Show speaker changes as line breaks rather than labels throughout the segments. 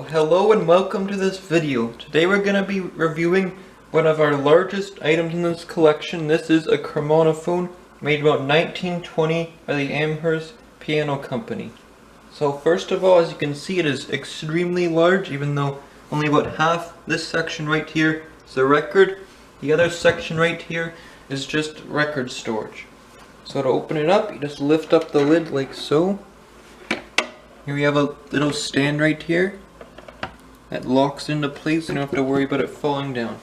Hello and welcome to this video. Today we're going to be reviewing one of our largest items in this collection. This is a Cremonophone made about 1920 by the Amherst Piano Company. So first of all, as you can see, it is extremely large, even though only about half this section right here is the record. The other section right here is just record storage. So to open it up, you just lift up the lid like so. Here we have a little stand right here that locks into place, so you don't have to worry about it falling down.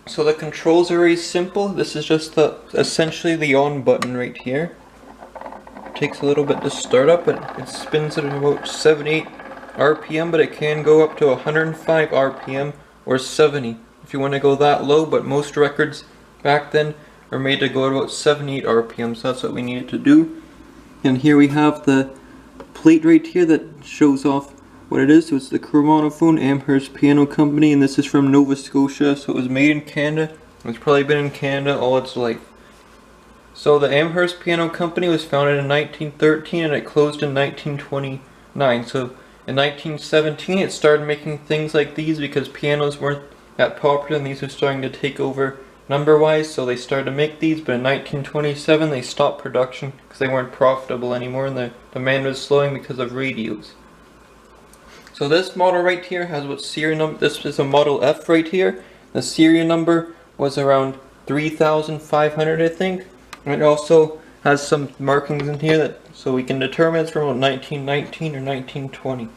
So the controls are very simple. This is just essentially the on button right here. It takes a little bit to start up, but it spins at about 78 RPM, but it can go up to 105 RPM or 70 if you want to go that low, but most records back then are made to go at about 78 RPM, so that's what we needed to do. And here we have the plate right here that shows off what it is. So it's the Cremonophone Amherst Piano Company, and this is from Nova Scotia, so it was made in Canada. It's probably been in Canada all its life. So the Amherst Piano Company was founded in 1913 and it closed in 1929. So in 1917 it started making things like these because pianos weren't that popular and these were starting to take over number-wise, so they started to make these, but in 1927 they stopped production because they weren't profitable anymore and the demand was slowing because of radios. So this model right here has what serial number, this is a Model F right here. The serial number was around 3,500 I think, and it also has some markings in here that so we can determine it's from about 1919 or 1920.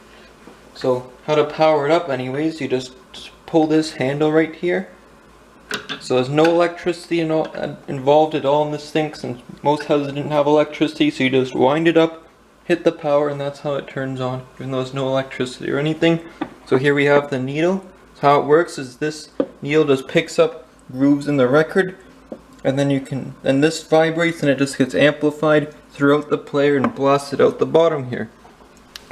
So how to power it up anyways, you just pull this handle right here. So there's no electricity involved at all in this thing, since most houses didn't have electricity, so you just wind it up, hit the power, and that's how it turns on, even though there's no electricity or anything. So here we have the needle. So how it works is this needle just picks up grooves in the record, and then this vibrates and it just gets amplified throughout the player and blasted out the bottom here.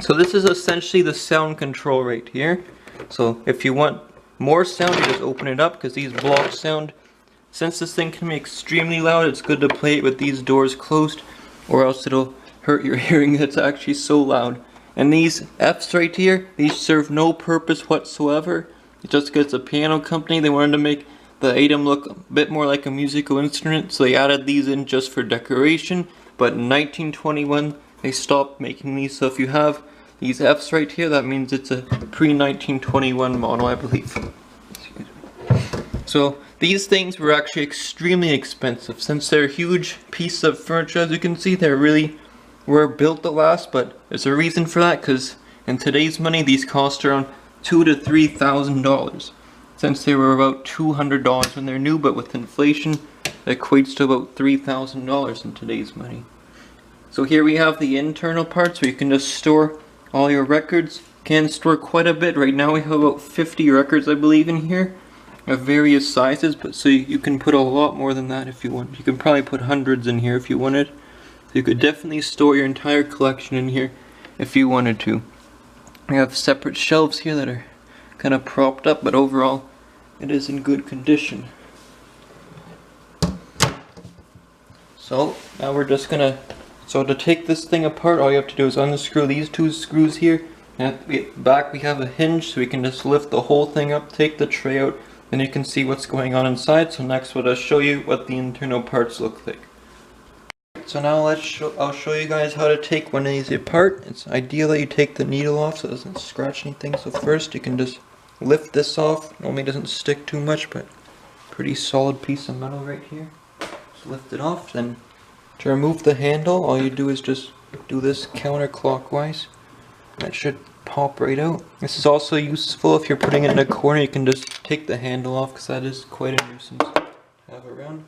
So this is essentially the sound control right here. So if you want more sound, you just open it up because these block sound. Since this thing can be extremely loud, it's good to play it with these doors closed, or else it'll hurt your hearing. It's actually so loud. And these Fs right here, these serve no purpose whatsoever. It's just because it's a piano company, they wanted to make the item look a bit more like a musical instrument, so they added these in just for decoration. But in 1921, they stopped making these. So if you have these Fs right here, that means it's a pre-1921 model, I believe. So these things were actually extremely expensive. Since they're huge pieces of furniture, as you can see, they really were built to last, but there's a reason for that, because in today's money, these cost around $2,000 to $3,000. Since they were about $200 when they're new, but with inflation, it equates to about $3,000 in today's money. So here we have the internal parts where you can just store all your records. Can store quite a bit. Right now we have about 50 records, I believe, in here of various sizes, but so you can put a lot more than that if you want. You can probably put hundreds in here if you wanted. So you could definitely store your entire collection in here if you wanted to. We have separate shelves here that are kind of propped up, but overall it is in good condition. So now we're just gonna, so to take this thing apart, all you have to do is unscrew these two screws here. And at the back we have a hinge, so we can just lift the whole thing up, take the tray out, and you can see what's going on inside. So next we'll just show you what the internal parts look like. So now I'll show you guys how to take one of these apart. It's ideal that you take the needle off so it doesn't scratch anything. So first you can just lift this off. Normally it doesn't stick too much, but pretty solid piece of metal right here. Just lift it off. Then to remove the handle, all you do is just do this counterclockwise. That should pop right out. This is also useful if you're putting it in a corner. You can just take the handle off because that is quite a nuisance to have around.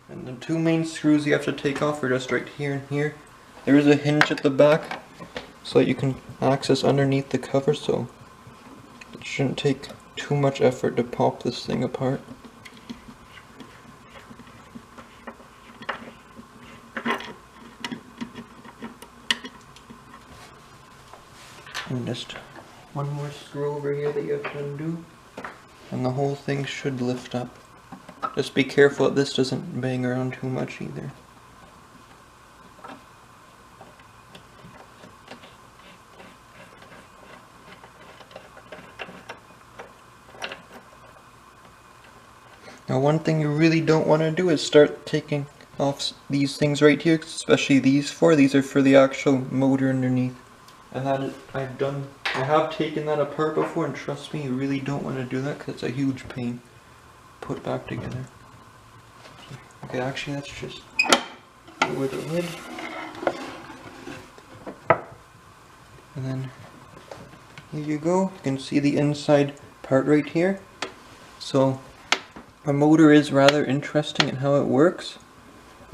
And the two main screws you have to take off are just right here and here. There is a hinge at the back so that you can access underneath the cover, so it shouldn't take too much effort to pop this thing apart. And just one more screw over here that you have to undo, and the whole thing should lift up. Just be careful that this doesn't bang around too much either. Now one thing you really don't want to do is start taking off these things right here, especially these four. These are for the actual motor underneath. And that I have taken that apart before, and trust me, you really don't want to do that because it's a huge pain. Put back together. Okay, actually let's just lower the lid. And then here you go. You can see the inside part right here. So our motor is rather interesting in how it works,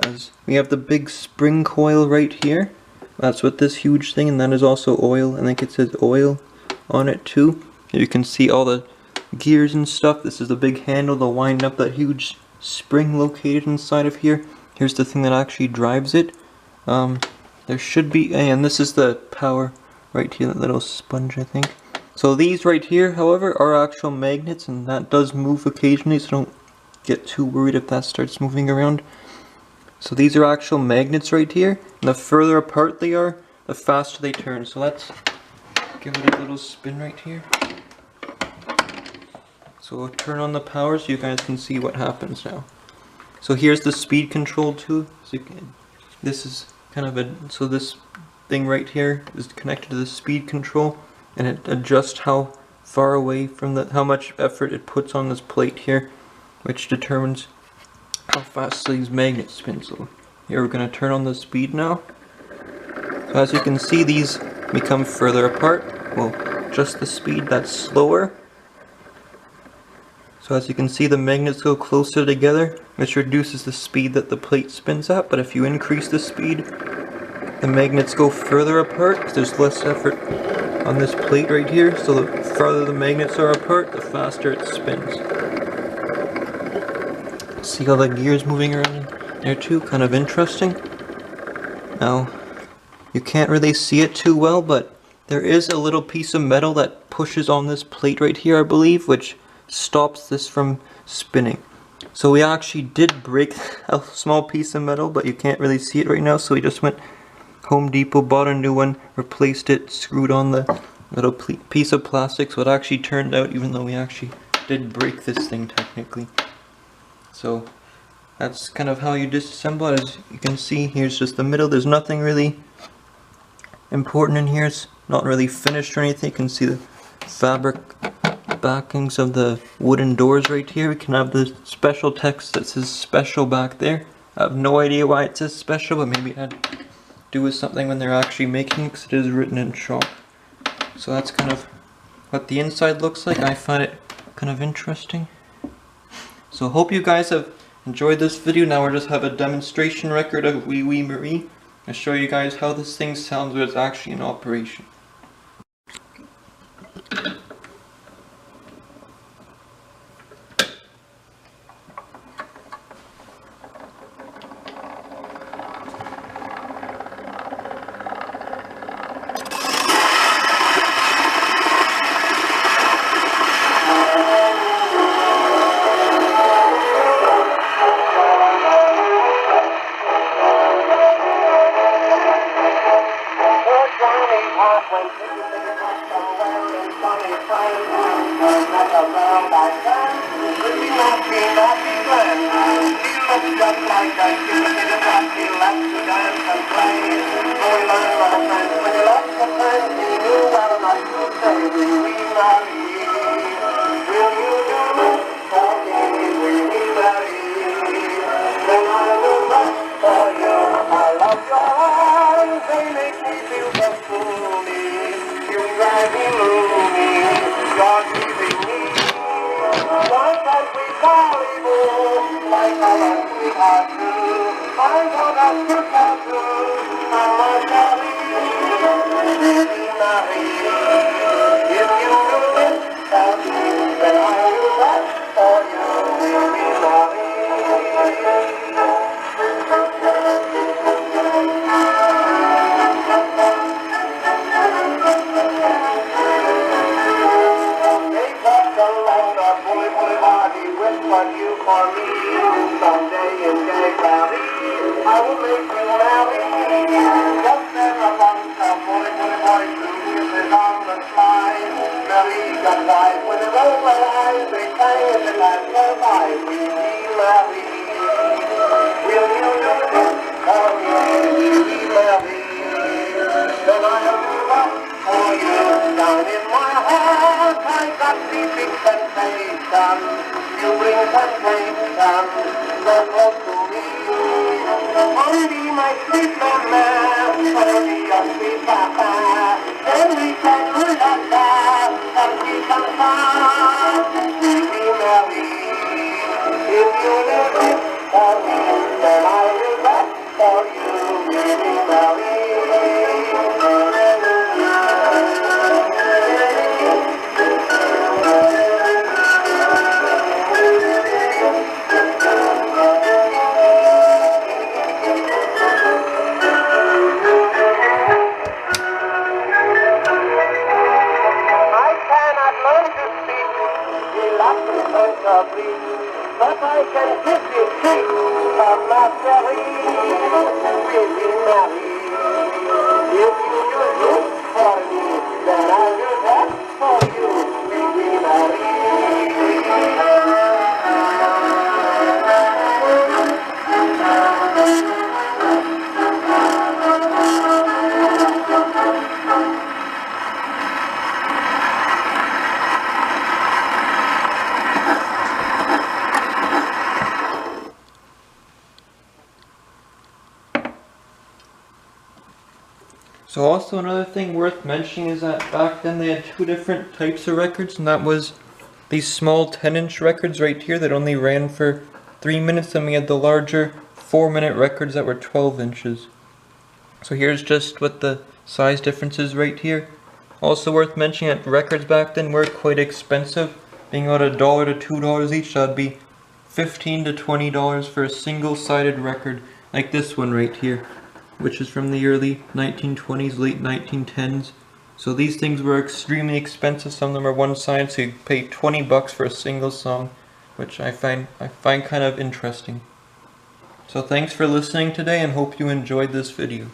as we have the big spring coil right here. That's what this huge thing, and that is also oil. I think it says oil on it too. You can see all the gears and stuff. This is the big handle to wind up that huge spring located inside of here. Here's the thing that actually drives it. There should be, and this is the power right here, that little sponge I think. So these right here, however, are actual magnets, and that does move occasionally, so don't get too worried if that starts moving around. So these are actual magnets right here, and the further apart they are, the faster they turn. So let's give it a little spin right here. So we'll turn on the power so you guys can see what happens now. So here's the speed control too. So this is kind of so this thing right here is connected to the speed control, and it adjusts how far away from how much effort it puts on this plate here, which determines how fast these magnets spin. So here we're going to turn on the speed now. So as you can see, these become further apart. Well, just the speed, that's slower. So as you can see, the magnets go closer together, which reduces the speed that the plate spins at. But if you increase the speed, the magnets go further apart because there's less effort on this plate right here. So the farther the magnets are apart, the faster it spins. See all the gears moving around in there too, kind of interesting. Now, you can't really see it too well, but there is a little piece of metal that pushes on this plate right here, I believe, which stops this from spinning. So we actually did break a small piece of metal, but you can't really see it right now, so we just went Home Depot, bought a new one, replaced it, screwed on the little piece of plastic, so it actually turned out, even though we actually did break this thing technically. So that's kind of how you disassemble it. As you can see, here's just the middle. There's nothing really important in here. It's not really finished or anything. You can see the fabric backings of the wooden doors right here. We can have the special text that says special back there. I have no idea why it says special, but maybe it had to do with something when they're actually making it, because it is written in chalk. So that's kind of what the inside looks like. I find it kind of interesting. So hope you guys have enjoyed this video. Now we'll just have a demonstration record of Oui Oui Marie. I'll show you guys how this thing sounds when it's actually in operation.
Just as a bunch of boy, boy, boy, who kisses on the slide, Marie. got wise when they roll their eyes, they sang in the land whereby we marry. Will you do this for me, we marry? Then I'll do that for you. Down in my heart I got the big sensation. You bring sensation so close to me. Only my sweet mama, only your sweet papa. Then we can la-la-la, and we can fun. We'll be married. If you live it for me, then I will back for you. We'll be married. But I can kiss you cheek of my cherry, we'll be married. If you do this for me, then I will that for you, we'll be married.
So also another thing worth mentioning is that back then they had two different types of records, and that was these small 10-inch records right here that only ran for 3 minutes, and we had the larger 4-minute records that were 12 inches. So here's just what the size difference is right here. Also worth mentioning that records back then were quite expensive, being about $1 to $2 each. That'd be $15 to $20 for a single-sided record like this one right here, which is from the early 1920s, late 1910s. So these things were extremely expensive. Some of them are one-sided, so you pay 20 bucks for a single song, which I find kind of interesting. So thanks for listening today, and hope you enjoyed this video.